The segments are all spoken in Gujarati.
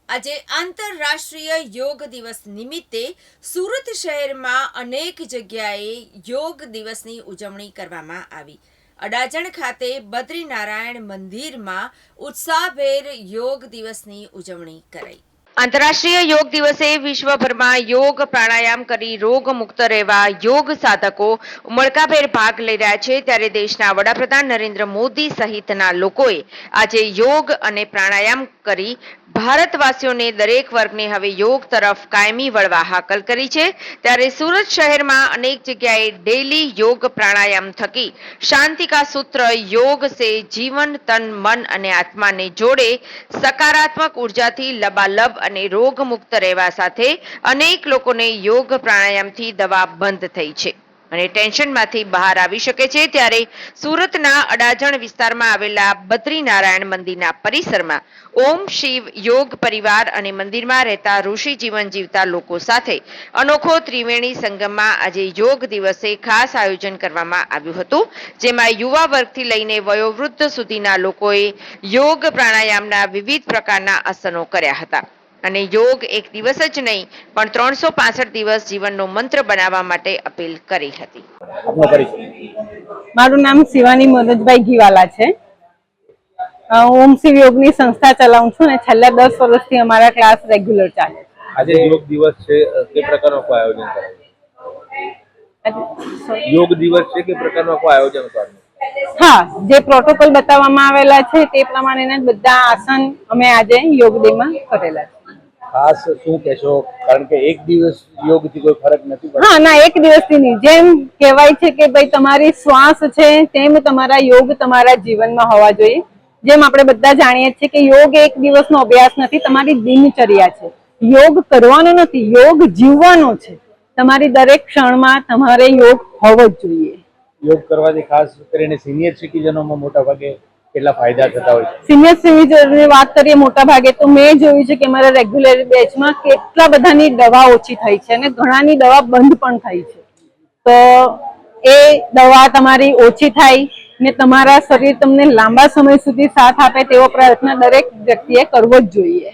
આજે આંતરરાષ્ટ્રીય યોગ દિવસ નિમિત્તે સુરત શહેરમાં અનેક જગ્યાએ યોગ દિવસની ઉજવણી કરવામાં આવી। અડાજણ ખાતે બદ્રીનારાયણ મંદિરમાં ઉત્સાહભેર યોગ દિવસની ઉજવણી કરાઈ। આંતરરાષ્ટ્રીય યોગ દિવસે વિશ્વભરમાં યોગ પ્રાણાયામ કરી રોગ મુક્ત રહેવા યોગ સાધકો ઉમળકાભેર ભાગ લઈ રહ્યા છે, ત્યારે દેશના વડાપ્રધાન નરેન્દ્ર મોદી સહિતના લોકોએ આજે યોગ અને પ્રાણાયામ કરી ભારતવાસીઓને દરેક વર્ગને હવે યોગ તરફ કાયમી વળવા હાકલ કરી છે। ત્યારે સુરત શહેરમાં અનેક જગ્યાએ ડેલી યોગ પ્રાણાયામ થકી શાંતિ કા સૂત્ર યોગ સે જીવન તન મન અને આત્માને જોડે સકારાત્મક ઉર્જાથી લબાલબ અને રોગ મુક્ત રહેવા સાથે અનેક લોકોને યોગ પ્રાણાયામથી દવા બંધ થઈ છે અને ટેન્શનમાંથી બહાર આવી શકે છે। ત્યારે સુરતના અડાજણ વિસ્તારમાં આવેલા બદ્રીનારાયણ મંદિરના પરિસરમાં ઓમ શિવ યોગ પરિવાર અને મંદિરમાં રહેતા ઋષિ જીવન જીવતા લોકો સાથે અનોખો ત્રિવેણી સંગમમાં આજે યોગ દિવસે ખાસ આયોજન કરવામાં આવ્યું હતું, જેમાં યુવા વર્ગથી લઈને વયોવૃદ્ધ સુધીના લોકોએ યોગ પ્રાણાયામના વિવિધ પ્રકારના આસનો કર્યા હતા અને યોગ એક દિવસ જ નહીં પણ 365 દિવસ જીવનનો મંત્ર બનાવવા માટે અપીલ કરી હતી। મારું નામ શિવાની મનોજભાઈ ઘીવાલા છે। ઓમ શિવ યોગની સંસ્થા ચલાવું છું અને છેલ્લા 10 વર્ષથી અમારા ક્લાસ રેગ્યુલર ચાલે છે। આજે યોગ દિવસ છે, કે પ્રકારનો કોઈ આયોજન કરાયું? યોગ દિવસ છે, કે પ્રકારનો કોઈ આયોજન કરાયું? હા, જે પ્રોટોકોલ બતાવવામાં આવેલા છે તે પ્રમાણેના બધા આસન અમે આજે યોગ ડે માં કરેલા છે। ખાસ શું કહેશો, કારણ કે એક દિવસ યોગથી કોઈ ફરક નથી પડતો? હા, ના, એક દિવસથી નહીં, જેમ કહેવાય છે કે ભાઈ તમારી શ્વાસ છે તેમ તમારા યોગ તમારા જીવનમાં હોવા જોઈએ। જેમ આપણે બધા જાણીએ છીએ કે યોગ એક દિવસનો અભ્યાસ નથી, તમારી દિનચર્યા છે। યોગ કરવાનો નથી, યોગ જીવવાનો છે। તમારી દરેક ક્ષણમાં તમારે યોગ હોવો જ જોઈએ। યોગ કરવાથી ખાસ કરીને સિનિયર સિટીઝનોમાં મોટા ભાગે કેટલા ફાયદા થતા હોય છે? સિનિયર સિટીઝનની વાત કરીએ મોટા ભાગે તો મેં જોયું છે કે મારા રેગ્યુલર બેચમાં કેટલા બધાની દવા ઓછી થઈ છે અને ઘણાની દવા બંધ પણ થઈ છે। તો એ દવા તમારી ઓછી થાય ને તમારા શરીર તમને લાંબા સમય સુધી સાથ આપે તેવો પ્રયત્ન દરેક વ્યક્તિએ કરવો જ જોઈએ।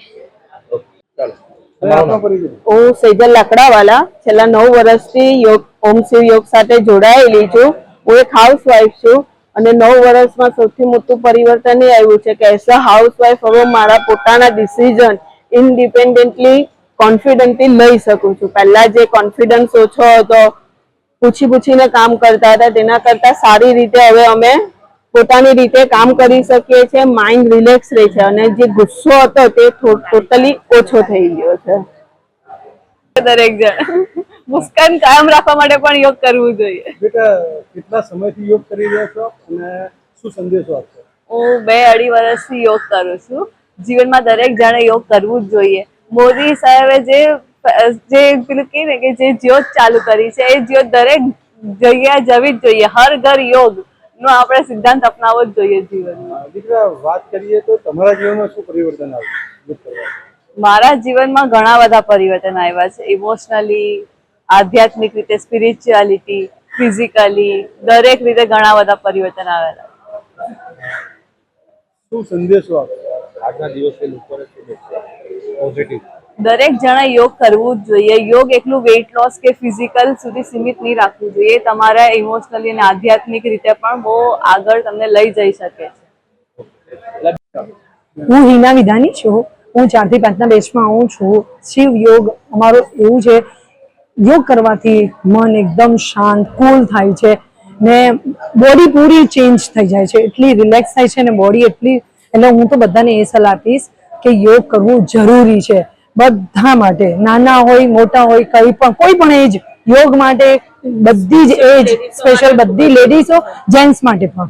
હું સેજલ લાકડાવાલા છેલ્લા 9 વર્ષથી યોગ ઓમ શિવ યોગ સાથે જોડાયેલી છું। હું એક હાઉસવાઈફ છું અને 9 વર્ષમાં સૌથી મોટું પરિવર્તન એ આવ્યું છે કે એઝ અ હાઉસવાઈફ હવે મારા પોતાના ડિસિઝન ઇન્ડિપેન્ડન્ટલી કોન્ફિડન્ટલી લઈ શકું છું। પહેલા જે કોન્ફિડન્સ ઓછો હતો, પૂછીને કામ કરતા હતા, તેના કરતા સારી રીતે હવે અમે પોતાની રીતે કામ કરી શકીએ છીએ। માઇન્ડ રિલેક્સ રહે છે અને જે ગુસ્સો હતો તે ટોટલી ઓછો થઈ ગયો છે। દરેક જણ મુસ્કાન કાયમ રાખવા માટે પણ યોગ કરવું જોઈએ। બેટા, કેટલા સમયથી યોગ કરી રહ્યા છો અને શું સંદેશો આપશો? હું 2-2.5 વર્ષથી યોગ કરું છું। જીવનમાં દરેક જણે યોગ કરવું જ જોઈએ। મોદી સાહેબે જે પેલું કહે ને કે જે જ્યોત ચાલુ કરી છે એ જ્યોત દરેક જગ્યાએ જવી જ જોઈએ। હર ઘર યોગ નો આપણે સિદ્ધાંત અપનાવવો જ જોઈએ જીવનમાં। દીકરા, વાત કરીએ તો તમારા જીવનમાં શું પરિવર્તન આવ્યું? મારા જીવનમાં ઘણા બધા પરિવર્તન આવ્યા છે। ઇમોશનલી, આધ્યાત્મિક રીતે, સ્પિરિચ્યુઆલિટી, ફિઝિકલી, દરેક રીતે ઘણા બધા પરિવર્તન આવેલા। શું સંદેશો આપશો આજના દિવસે લોકોને પોઝિટિવ? દરેક જણે યોગ કરવું જ જોઈએ। યોગ એકલું વેઇટ લોસ કે ફિઝિકલ સુધી સીમિત નહીં રાખવું જોઈએ, તમારા ઇમોશનલી અને આધ્યાત્મિક રીતે પણ બહુ આગળ તમને લઈ જઈ શકે છે। હું હિના વિધાની છું। હું 4 થી 5ના બેચમાં આવું છું। શિવ યોગ અમારું એવું છે, યોગ કરવાથી મન એકદમ શાંત, કુલ થાય છે ને બોડી પૂરી ચેન્જ થઈ જાય છે, એટલી રિલેક્સ થાય છે ને બોડી એટલી। એટલે હું તો બધાને એ સલાહ આપીશ કે યોગ કરવું જરૂરી છે બધા માટે, નાના હોય મોટા હોય, કોઈ પણ એજ યોગ માટે, બધી જ એજ, સ્પેશિયલ બધી લેડીઝો, જેન્ટ્સ માટે પણ।